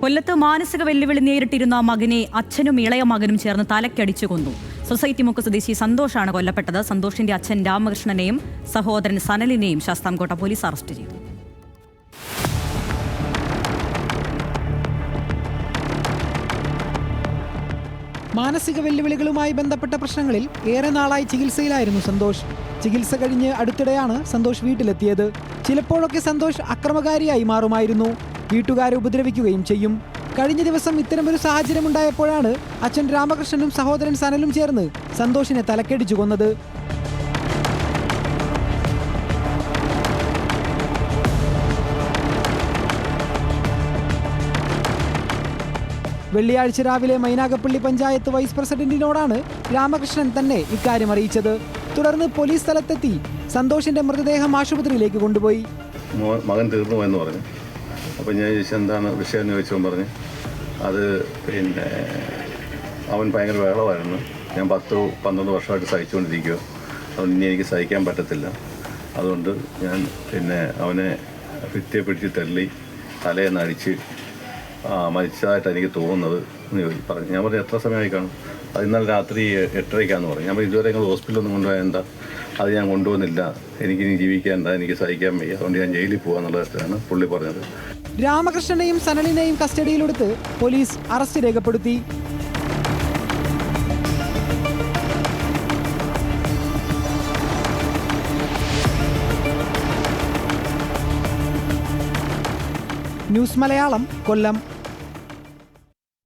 കൊല്ലത്ത് മാനസിക വെല്ലുവിളി നേരിട്ടിരുന്ന മകനെ അച്ഛനും ഇളയ മകനും ചേർന്ന് തലക്കടിച്ചു കൊന്നു. സൊസൈറ്റി മുക്ക് സ്വദേശി സന്തോഷാണ് കൊല്ലപ്പെട്ടത്. സന്തോഷിന്റെ അച്ഛൻ രാമകൃഷ്ണനെയും സഹോദരൻ സനലിനെയും ശാസ്താംകോട്ട പോലീസ് അറസ്റ്റ് ചെയ്തു. മാനസിക വെല്ലുവിളികളുമായി ബന്ധപ്പെട്ട പ്രശ്നങ്ങളിൽ ഏറെ നാളായി ചികിത്സയിലായിരുന്നു സന്തോഷ്. ചികിത്സ കഴിഞ്ഞ് അടുത്തിടെയാണ് സന്തോഷ് വീട്ടിലെത്തിയത്. ചിലപ്പോഴൊക്കെ സന്തോഷ് അക്രമകാരിയായി മാറുമായിരുന്നു. വീട്ടുകാരെ ഉപദ്രവിക്കുകയും ചെയ്യും. കഴിഞ്ഞ ദിവസം ഇത്തരമൊരു സാഹചര്യമുണ്ടായപ്പോഴാണ് അച്ഛൻ രാമകൃഷ്ണനും സഹോദരൻ സനലും ചേർന്ന് സന്തോഷിനെ തലക്കടിച്ചു കൊന്നത്. വെള്ളിയാഴ്ച രാവിലെ മൈനാഗപ്പള്ളി പഞ്ചായത്ത് വൈസ് പ്രസിഡന്റിനോടാണ് രാമകൃഷ്ണൻ തന്നെ ഇക്കാര്യം അറിയിച്ചത്. തുടർന്ന് പോലീസ് സ്ഥലത്തെത്തി സന്തോഷിന്റെ മൃതദേഹം ആശുപത്രിയിലേക്ക് കൊണ്ടുപോയി. മകൻ തീർന്നു എന്ന് പറഞ്ഞു. അപ്പോൾ ഞാൻ ചോദിച്ചാൽ എന്താണ് വിഷയം എന്ന് ചോദിച്ചവൻ പറഞ്ഞു അത് അവൻ ഭയങ്കര വേളമായിരുന്നു. ഞാൻ 10-12 വർഷമായിട്ട് സഹിച്ചുകൊണ്ടിരിക്കുക. അതുകൊണ്ട് ഇനി എനിക്ക് സഹിക്കാൻ പറ്റത്തില്ല. അതുകൊണ്ട് ഞാൻ അവനെ ഭിത്തിയെ പിടിച്ച് തള്ളി തലയെന്ന് അടിച്ച് മരിച്ചതായിട്ട് എനിക്ക് തോന്നുന്നത് എന്ന് പറഞ്ഞു. ഞാൻ പറഞ്ഞു എത്ര സമയമായി കാണും? അത് ഇന്നലെ രാത്രി 8:30 പറഞ്ഞു. ഞാൻ ഇതുവരെ നിങ്ങൾ ഹോസ്പിറ്റലൊന്നും കൊണ്ടുപോയാൽ എന്താ? അത് ഞാൻ കൊണ്ടുപോകുന്നില്ല, എനിക്കിനി ജീവിക്കാൻ എനിക്ക് സഹിക്കാൻ വയ്യ, അതുകൊണ്ട് ഞാൻ ജയിലിൽ പോകാന്നുള്ളതാണ് പുള്ളി പറഞ്ഞത്. രാമകൃഷ്ണനെയും സനലിനെയും കസ്റ്റഡിയിലെടുത്ത് പോലീസ് അറസ്റ്റ് രേഖപ്പെടുത്തി. ന്യൂസ് മലയാളം, കൊല്ലം.